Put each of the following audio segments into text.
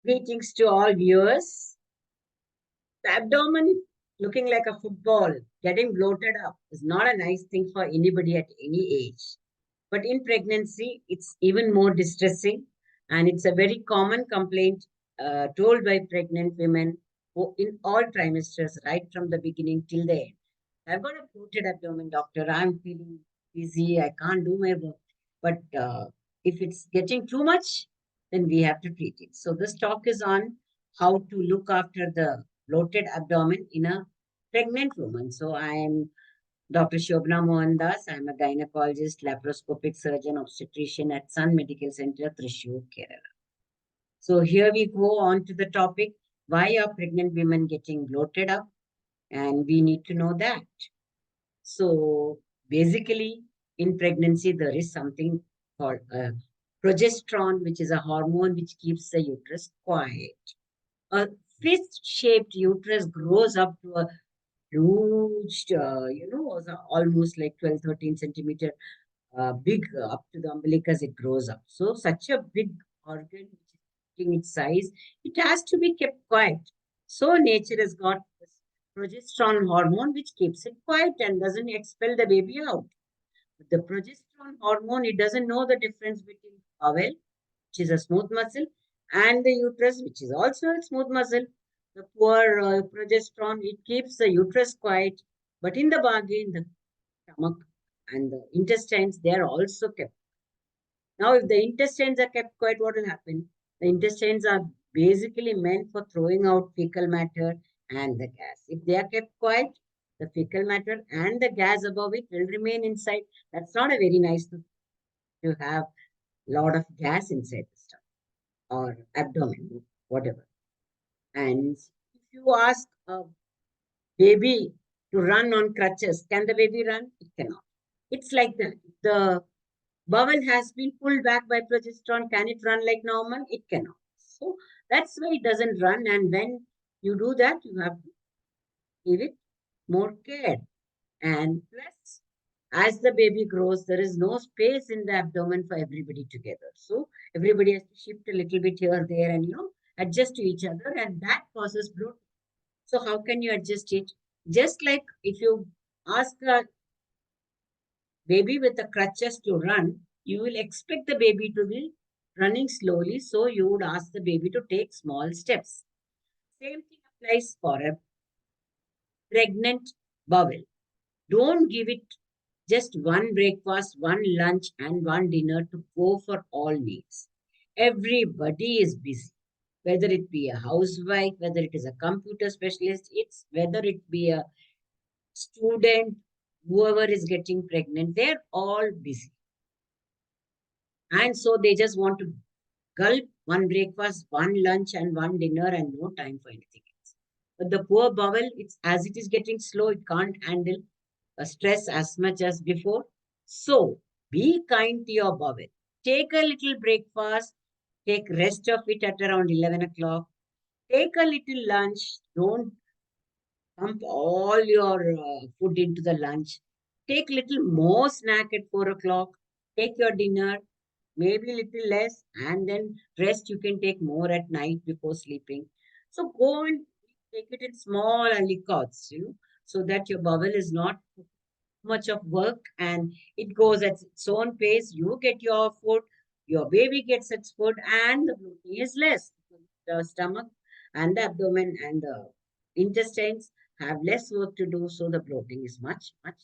Greetings to all viewers. The abdomen looking like a football, getting bloated up is not a nice thing for anybody at any age. But in pregnancy, it's even more distressing, and it's a very common complaint told by pregnant women in all trimesters, right from the beginning till the end. I've got a bloated abdomen, doctor. I'm feeling dizzy. I can't do my work. But if it's getting too much, then we have to treat it. So this talk is on how to look after the bloated abdomen in a pregnant woman. So I am Dr. Shobna Mohandas. I'm a gynecologist, laparoscopic surgeon, obstetrician at Sun Medical Center, Thrissur, Kerala. So here we go on to the topic, why are pregnant women getting bloated up? And we need to know that. So basically, in pregnancy, there is something called progesterone, which is a hormone which keeps the uterus quiet. A fist-shaped uterus grows up to a huge, almost like 12, 13 centimeter big up to the umbilicus it grows up. So such a big organ which is taking its size, it has to be kept quiet. So nature has got this progesterone hormone which keeps it quiet and doesn't expel the baby out. But the progesterone hormone, it doesn't know the difference between bowel, which is a smooth muscle, and the uterus, which is also a smooth muscle. The poor progesterone, it keeps the uterus quiet, but in the bargain, the stomach and the intestines, they are also kept. Now, if the intestines are kept quiet, what will happen? The intestines are basically meant for throwing out fecal matter and the gas. If they are kept quiet, the fecal matter and the gas above it will remain inside. That's not a very nice thing to have a lot of gas inside the stomach or abdomen, whatever. And if you ask a baby to run on crutches, can the baby run? It cannot. It's like that. The bowel has been pulled back by progesterone. Can it run like normal? It cannot. So that's why it doesn't run. And when you do that, you have to give it more care. And plus, as the baby grows, there is no space in the abdomen for everybody together. So everybody has to shift a little bit here, there, and adjust to each other, and that causes bloat. So how can you adjust it? Just like if you ask a baby with the crutches to run, you will expect the baby to be running slowly. So you would ask the baby to take small steps. Same thing applies for a pregnant bowel. Don't give it just one breakfast, one lunch, and one dinner to go for all needs. Everybody is busy, whether it be a housewife, whether it is a computer specialist, it's whether it be a student, whoever is getting pregnant, they're all busy. And so they just want to gulp one breakfast, one lunch, and one dinner, and no time for anything else. But the poor bowel, it's as it is getting slow, it can't handle stress as much as before. So be kind to your bowel. Take a little breakfast, take rest of it at around 11 o'clock. Take a little lunch. Don't pump all your food into the lunch. Take little more snack at 4 o'clock. Take your dinner, maybe little less, and then rest you can take more at night before sleeping. So go and take it in small aliquots, so that your bowel is not much of work and it goes at its own pace. You get your food, your baby gets its food, and the bloating is less. The stomach and the abdomen and the intestines have less work to do, so the bloating is much, much.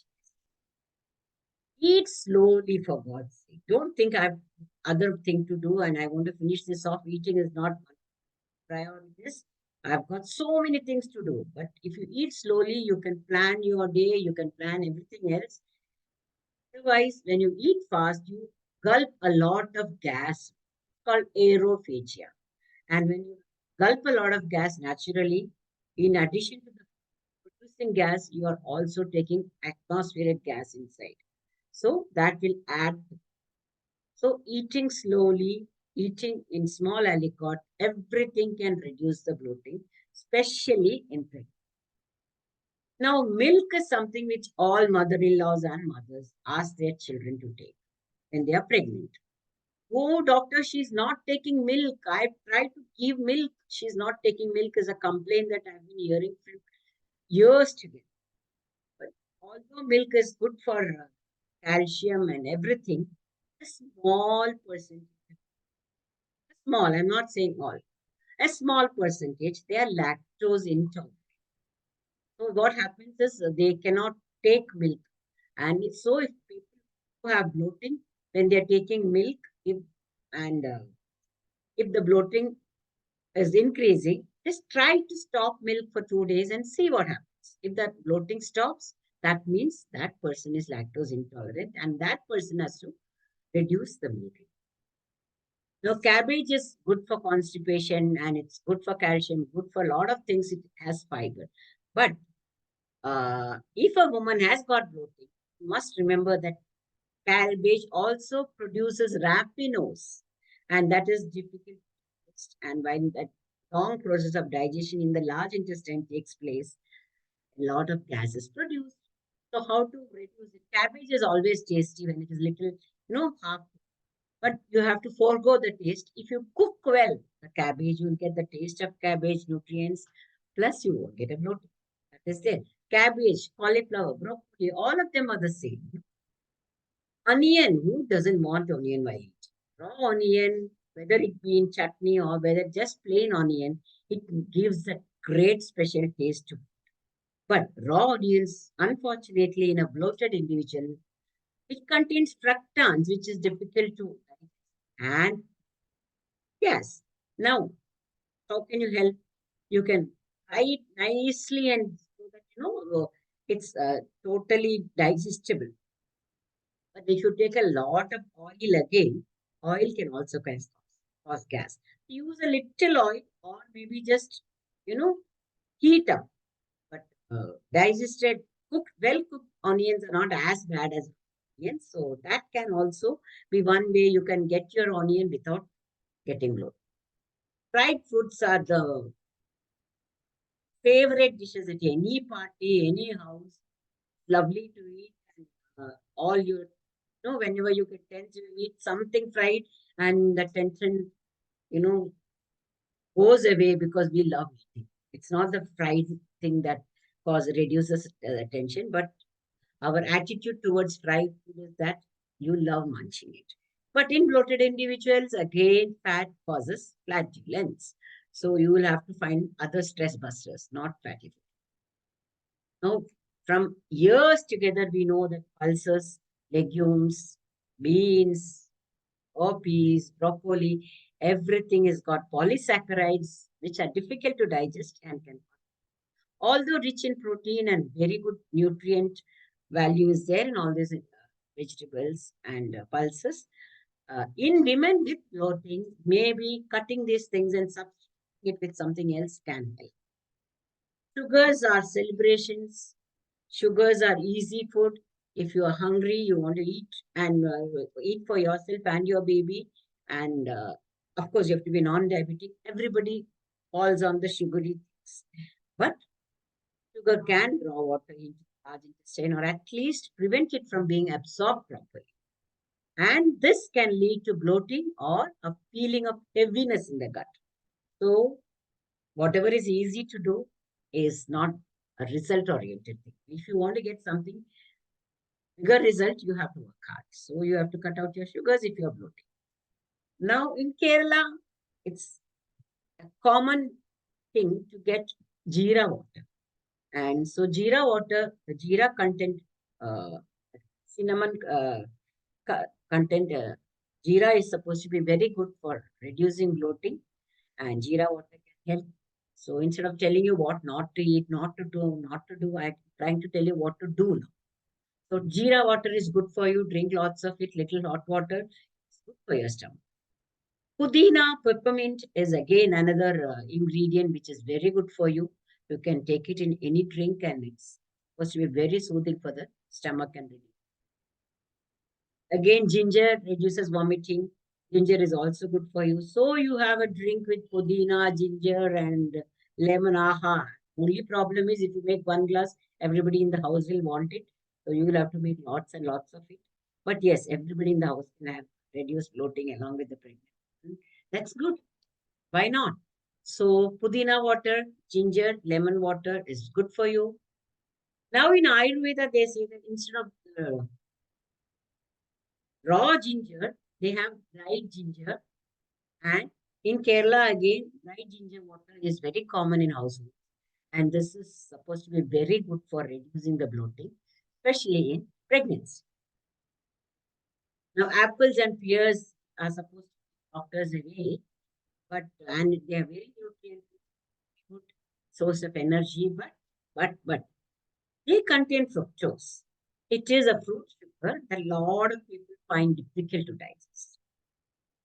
Eat slowly for God's sake. Don't think I have other thing to do and I want to finish this off. Eating is not my priority. I've got so many things to do. But if you eat slowly, you can plan your day, you can plan everything else. Otherwise, when you eat fast, you gulp a lot of gas. It's called aerophagia. And when you gulp a lot of gas naturally, in addition to the producing gas, you are also taking atmospheric gas inside. So that will add. So eating slowly, eating in small aliquot, everything can reduce the bloating, especially in pregnancy. Now, milk is something which all mother-in-laws and mothers ask their children to take when they are pregnant. Oh, doctor, she's not taking milk. I've tried to give milk. She's not taking milk is a complaint that I've been hearing for years together. But although milk is good for calcium and everything, a small percentage, small, I'm not saying all, a small percentage, they are lactose intolerant. So what happens is they cannot take milk. And so if people who have bloating, when they're taking milk, and if the bloating is increasing, just try to stop milk for 2 days and see what happens. If that bloating stops, that means that person is lactose intolerant and that person has to reduce the milk. Now, cabbage is good for constipation and it's good for calcium, good for a lot of things. It has fiber. But if a woman has got bloating, you must remember that cabbage also produces rapinose, and that is difficult to digest. And when that long process of digestion in the large intestine takes place, a lot of gas is produced. So, how to reduce it? Cabbage is always tasty when it is little, half, but you have to forego the taste. If you cook well the cabbage, you will get the taste of cabbage, nutrients, plus you won't get a bloating. That is there. Cabbage, cauliflower, broccoli, all of them are the same. Onion, who doesn't want onion while eating? Raw onion, whether it be in chutney or whether just plain onion, it gives a great special taste to. But raw onions, unfortunately, in a bloated individual, it contains fructans, which is difficult to digest. And yes, now how can you help? You can fry it nicely and so that it's totally digestible. But if you take a lot of oil again, oil can also cause gas. Use a little oil or maybe just, you know, heat up. But digested, well cooked onions are not as bad as onions. So that can also be one way you can get your onion without getting bloated. Fried foods are the favorite dishes at any party, any house. Lovely to eat. And, all your whenever you get tense, you eat something fried, and the tension, you know, goes away because we love eating. It's not the fried thing that reduces tension, but our attitude towards fried food is that you love munching it. But in bloated individuals, again, fat causes flatulence. So you will have to find other stress busters, not fatty food. Now, from years together, we know that pulses, legumes, beans, peas, broccoli, everything has got polysaccharides which are difficult to digest and can, although rich in protein and very good nutrient value is there in all these vegetables and pulses. In women with bloating, maybe cutting these things and substituting it with something else can help. Sugars are celebrations. Sugars are easy food. If you are hungry, you want to eat and eat for yourself and your baby. And of course, you have to be non-diabetic. Everybody falls on the sugary things. But sugar can draw water into the large intestine or at least prevent it from being absorbed properly. And this can lead to bloating or a feeling of heaviness in the gut. So, whatever is easy to do is not a result oriented thing. If you want to get something bigger result, you have to work hard. So you have to cut out your sugars if you are bloating. Now in Kerala, it's a common thing to get jeera water. And so jeera water, the jeera content, uh, cinnamon content, jeera is supposed to be very good for reducing bloating, and jeera water can help. So instead of telling you what not to eat, not to do, I'm trying to tell you what to do now. So jeera water is good for you. Drink lots of it, little hot water. It's good for your stomach. Pudina, peppermint is again another ingredient which is very good for you. You can take it in any drink and it's supposed to be very soothing for the stomach and relief. Again, ginger reduces vomiting. Ginger is also good for you. So you have a drink with pudina, ginger, and lemon. Aha. Only problem is if you make one glass, everybody in the house will want it. So you will have to make lots and lots of it. But yes, everybody in the house can have. reduce bloating along with the pregnancy. That's good. Why not? So, pudina water, ginger, lemon water is good for you. Now, in Ayurveda, they say that instead of raw ginger, they have dried ginger. And in Kerala, again, dried ginger water is very common in households. And this is supposed to be very good for reducing the bloating, especially in pregnancy. Now, apples and pears are supposed to be doctors away, but and they are very nutrient good source of energy, but they contain fructose. It is a fruit sugar that a lot of people find difficult to digest.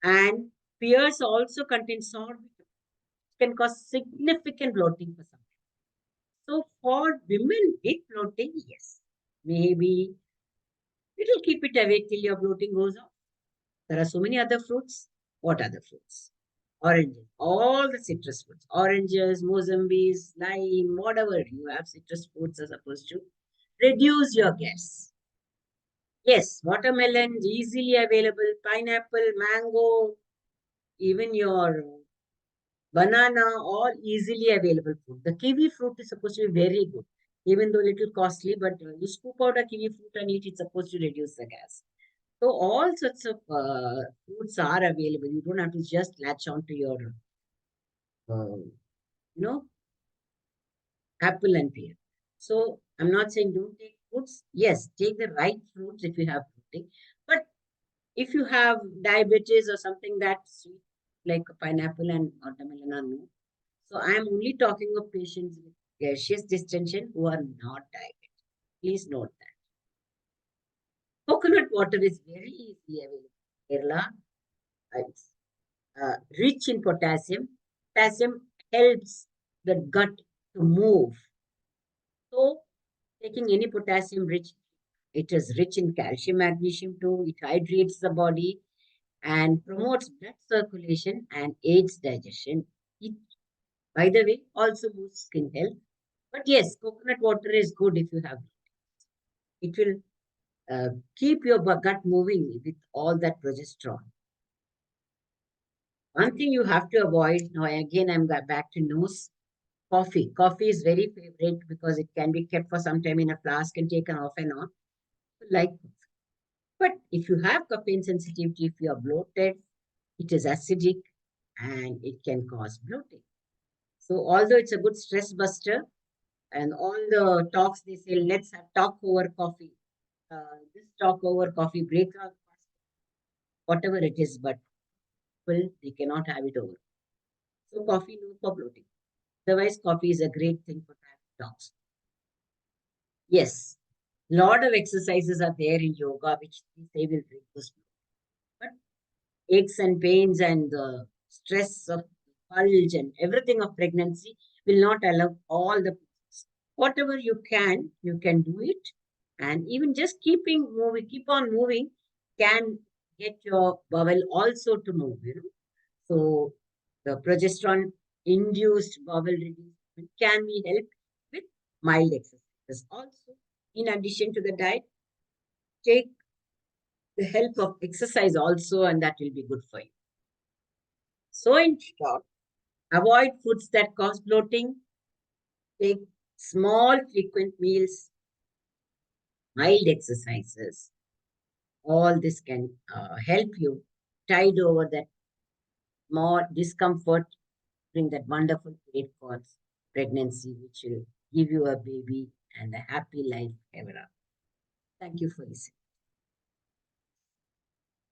And pears also contain sorbitol, which can cause significant bloating for some. So for women with bloating, yes, maybe it will keep it away till your bloating goes off. There are so many other fruits. What other fruits? Oranges, all the citrus fruits, oranges, mosambis, lime, whatever you have, citrus fruits are supposed to reduce your gas. Yes, watermelon easily available, pineapple, mango, even your banana, all easily available food. The kiwi fruit is supposed to be very good, even though little costly, but you scoop out a kiwi fruit and eat, it's supposed to reduce the gas. So all sorts of fruits are available. You don't have to just latch on to your, you know, apple and pear. So I'm not saying don't take fruits. Yes, take the right fruits if you have protein. But if you have diabetes or something that's sweet, like a pineapple and watermelon are no. So I'm only talking of patients with gaseous distension who are not diabetic. Please note that. Coconut water is very easily available in Kerala. It's rich in potassium. Potassium helps the gut to move. So, taking any potassium rich, it is rich in calcium, magnesium too. It hydrates the body and promotes blood circulation and aids digestion. It, by the way, also boosts skin health. But yes, coconut water is good if you have it. It will keep your gut moving with all that progesterone. One thing you have to avoid, now again I'm back to nose, coffee. Coffee is very favorite because it can be kept for some time in a flask and taken off and on. Like, but if you have caffeine sensitivity, if you are bloated, it is acidic and it can cause bloating. So although it's a good stress buster, and all the talks they say, let's have talk over coffee. This talk over coffee break up, whatever it is, but well, they cannot have it over. So coffee no for bloating. Otherwise, coffee is a great thing for talks. Yes, lot of exercises are there in yoga which they say will reduce. But aches and pains and the stress of bulge and everything of pregnancy will not allow all the whatever you can do it. And even just keep on moving can get your bowel also to move, you know. So the progesterone induced bowel reducement can be helped with mild exercises. Also, in addition to the diet, take the help of exercise also, and that will be good for you. So, in short, avoid foods that cause bloating, take small, frequent meals, mild exercises. All this can help you tide over that more discomfort during that wonderful period called pregnancy, which will give you a baby and a happy life ever after. Thank you for listening.